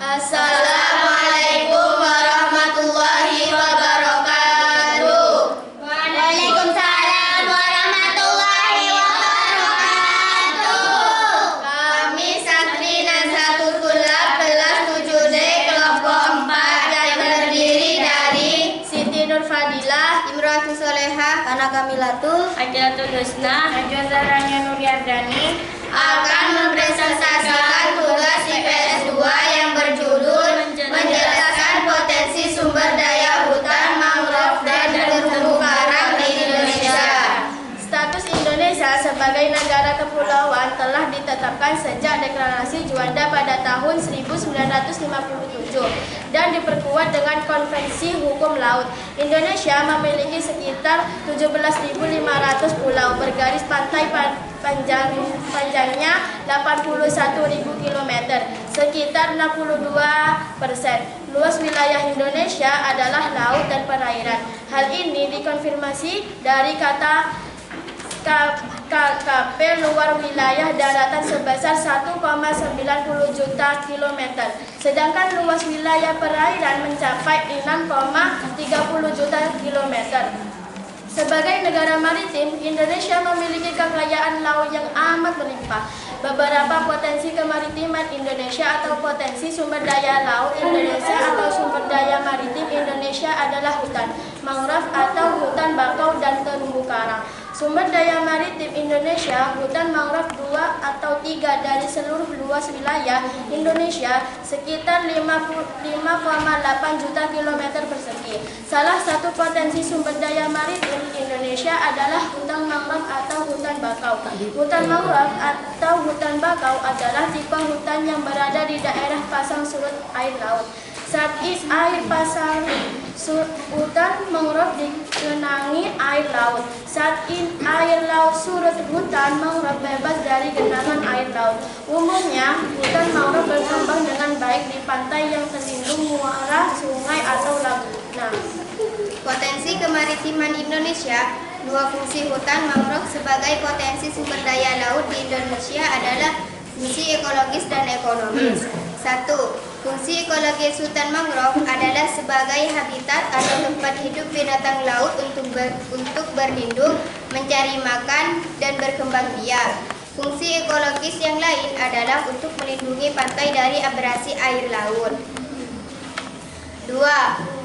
Assalamualaikum warahmatullahi wabarakatuh. Waalaikumsalam warahmatullahi wabarakatuh. Kami santri Nazatul Tulab kelas 7D kelompok 4 yang terdiri dari Siti Nur Fadilah, Imratul Solehah, Ana Kamilatul, Aqilatul Husna, Najwa Zahrania Nuryardani akan mempresentasikan tugas IPS 2 yang berjudul menjelaskan potensi sumber daya hutan, mangrove, dan terumbu karang di Indonesia. Status Indonesia sebagai negara kepulauan telah ditetapkan sejak Deklarasi Juanda pada tahun 1957 dan diperkuat dengan Konvensi Hukum Laut. Indonesia memiliki sekitar 17.500 pulau bergaris pantai panjangnya 81.000 km, sekitar 62%. Luas wilayah Indonesia adalah laut dan perairan. Hal ini dikonfirmasi dari kata KKP luar wilayah daratan sebesar 1,90 juta kilometer, sedangkan luas wilayah perairan mencapai 6,30 juta kilometer. Sebagai negara maritim, Indonesia memiliki kekayaan laut yang amat berlimpah. Beberapa potensi kemaritiman Indonesia atau potensi sumber daya laut Indonesia atau sumber daya maritim Indonesia adalah hutan, mangrove atau hutan bakau dan terumbu karang. Sumber daya maritim Indonesia, hutan mangrove 2 atau 3 dari seluruh luas wilayah Indonesia sekitar 5,8 juta kilometer persegi. Salah satu potensi sumber daya maritim Indonesia adalah hutan mangrove atau hutan bakau. Hutan mangrove atau hutan bakau adalah tipe hutan yang berada di daerah pasang surut air laut. Saat air pasang hutan mangrove digenangi air laut. Saat air laut surut, hutan mangrove bebas dari genangan air laut. Umumnya, hutan mangrove berkembang dengan baik di pantai yang terlindung muara, sungai atau laguna. Potensi kemaritiman Indonesia. Dua fungsi hutan mangrove sebagai potensi sumber daya laut di Indonesia adalah fungsi ekologis dan ekonomis. 1. Fungsi ekologis hutan mangrove adalah sebagai habitat atau tempat hidup binatang laut untuk berlindung, mencari makan, dan berkembang biak. Fungsi ekologis yang lain adalah untuk melindungi pantai dari abrasi air laut. 2.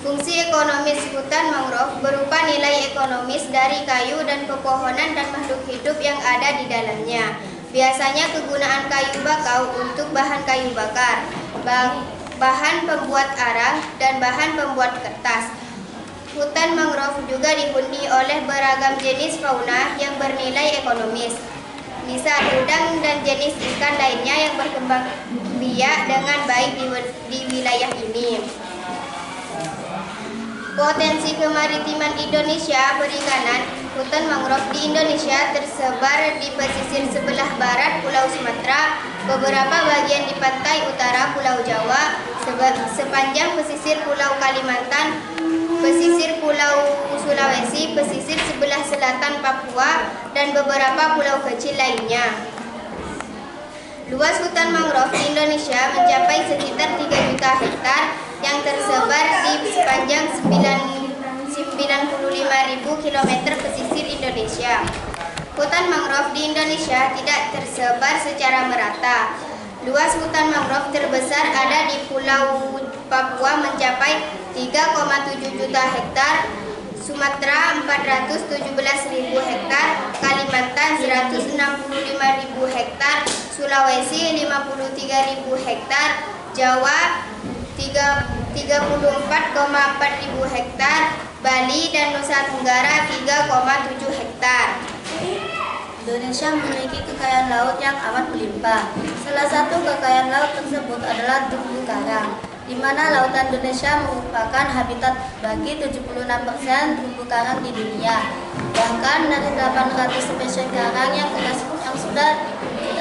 Fungsi ekonomis hutan mangrove berupa nilai ekonomis dari kayu dan pepohonan dan makhluk hidup yang ada di dalamnya. Biasanya kegunaan kayu bakau untuk bahan kayu bakar, bahan pembuat arang, dan bahan pembuat kertas. Hutan mangrove juga dihuni oleh beragam jenis fauna yang bernilai ekonomis. Misal udang dan jenis ikan lainnya yang berkembang biak dengan baik di wilayah ini. Potensi kemaritiman Indonesia perikanan. Hutan mangrove di Indonesia tersebar di pesisir sebelah barat Pulau Sumatera, beberapa bagian di pantai utara Pulau Jawa, sepanjang pesisir Pulau Kalimantan, pesisir Pulau Sulawesi, pesisir sebelah selatan Papua, dan beberapa pulau kecil lainnya. Luas hutan mangrove di Indonesia mencapai sekitar 3 juta hektar yang tersebar di sepanjang 95.000 km pesisir Indonesia. Hutan mangrove di Indonesia tidak tersebar secara merata. Luas hutan mangrove terbesar ada di Pulau Papua mencapai 3,7 juta hektar, Sumatera 417.000 hektar, Kalimantan 165.000 hektar, Sulawesi 53.000 hektar, Jawa 34,4 hektar, Bali dan Nusa Tenggara 3,7 hektar. Indonesia memiliki kekayaan laut yang amat berlimpah. Salah satu kekayaan laut tersebut adalah terumbu karang, di mana lautan Indonesia merupakan habitat bagi 76% terumbu karang di dunia. Bahkan dari 800 spesies karang yang sudah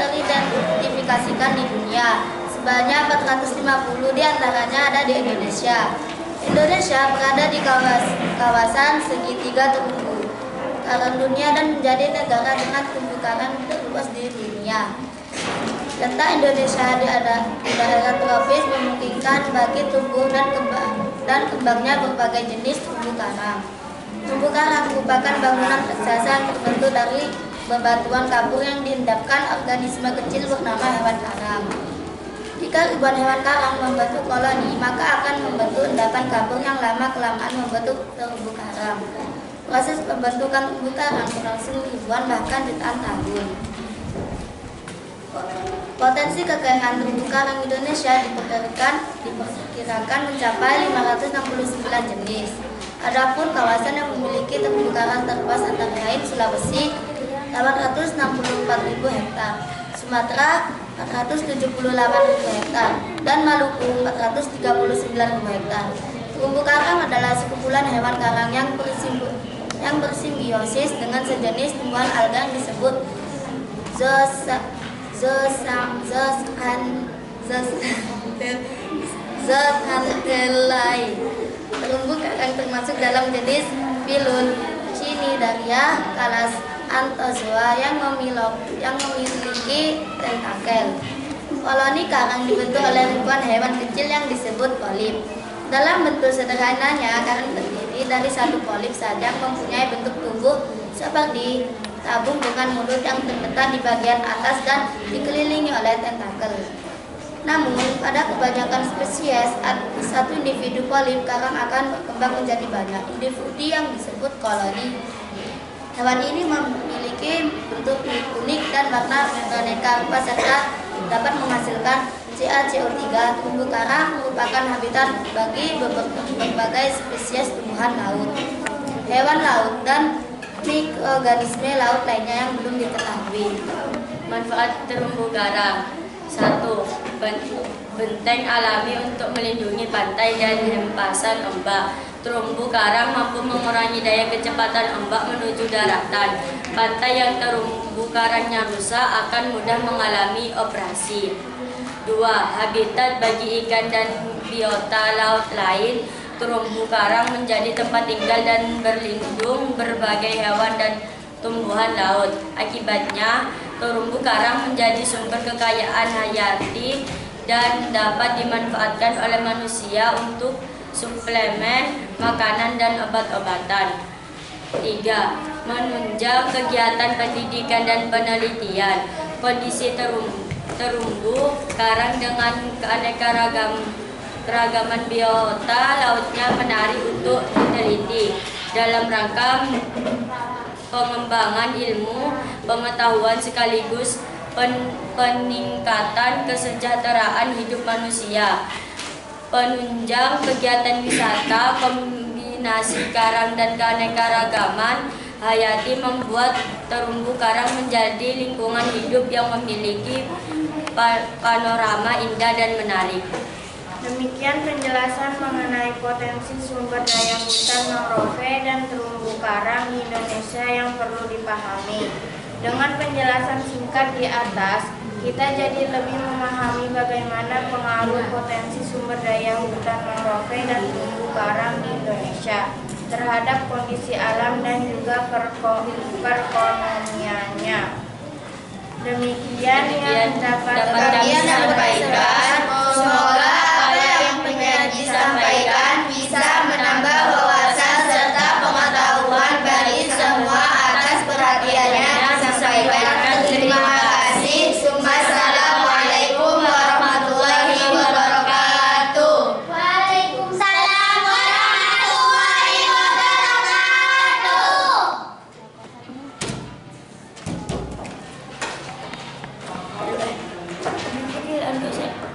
teridentifikasikan di dunia, sebanyak 450 diantaranya ada di Indonesia. Indonesia berada di kawasan segitiga terumbu karang dunia dan menjadi negara dengan terumbu karang terluas di dunia. Letak Indonesia di daerah tropis memungkinkan memberikan bagi tumbuh dan kembangnya berbagai jenis terumbu karang. Terumbu karang merupakan bangunan raksasa yang terbentuk dari bebatuan kapur yang diendapkan organisme kecil bernama hewan karang. Jika ribuan hewan karang membentuk koloni, maka akan membentuk endapan kapur yang lama-kelamaan membentuk terumbu karang. Proses pembentukan terumbu karang berlangsung ribuan bahkan jutaan tahun. Potensi kekayaan terumbu karang Indonesia diperkirakan mencapai 569 jenis. Adapun kawasan yang memiliki terumbu karang terluas antara lain Sulawesi 864.000 hektar, Sumatera 478.000 hektar, dan Maluku 439.000 hektar. Terumbu karang adalah sekumpulan hewan karang yang bersimbiosis dengan sejenis tumbuhan alga yang disebut zooxanthellae. Terumbu karang termasuk dalam jenis Phylloncinidaria kelas Anthozoa yang memiliki tentakel. Koloni karang dibentuk oleh ribuan hewan kecil yang disebut polip. Dalam bentuk sederhananya, karang terdiri dari satu polip saja yang mempunyai bentuk tubuh seperti tabung dengan mulut yang terletak di bagian atas dan dikelilingi oleh tentakel. Namun, pada kebanyakan spesies, satu individu polip karang akan berkembang menjadi banyak individu yang disebut koloni. Hewan ini memiliki bentuk unik dan warna beraneka rupa serta dapat menghasilkan CaCO3. Terumbu karang merupakan habitat bagi berbagai spesies tumbuhan laut, hewan laut, dan mikroorganisme laut lainnya yang belum diketahui. Manfaat terumbu karang: 1. Benteng alami untuk melindungi pantai dan hempasan ombak. Terumbu karang mampu mengurangi daya kecepatan ombak menuju daratan. Pantai yang terumbu karangnya rusak akan mudah mengalami operasi. 2. Habitat bagi ikan dan biota laut lain. Terumbu karang menjadi tempat tinggal dan berlindung berbagai hewan dan tumbuhan laut. Akibatnya, terumbu karang menjadi sumber kekayaan hayati dan dapat dimanfaatkan oleh manusia untuk suplemen, makanan, dan obat-obatan. 3. Menunjang kegiatan pendidikan dan penelitian. Kondisi terumbu karang dengan keragaman biota lautnya menarik untuk diteliti dalam rangka pengembangan ilmu pengetahuan sekaligus peningkatan kesejahteraan hidup manusia. Penunjang kegiatan wisata, kombinasi karang dan keanekaragaman hayati membuat terumbu karang menjadi lingkungan hidup yang memiliki panorama indah dan menarik. Demikian penjelasan mengenai potensi sumber daya hutan mangrove dan terumbu karang di Indonesia yang perlu dipahami. Dengan penjelasan singkat di atas, kita jadi lebih memahami bagaimana pengaruh potensi sumber daya hutan mangrove dan terumbu karang di Indonesia terhadap kondisi alam dan juga perekonomiannya. Demikian yang dapat kami sampaikan. Semoga apa yang penyaji disampaikan bisa menambah wawasan serta pengetahuan bagi semua atas perhatiannya disampaikan. Terima kasih. Wassalamualaikum warahmatullahi wabarakatuh. Waalaikumsalam warahmatullahi wabarakatuh. Ini untuk saya.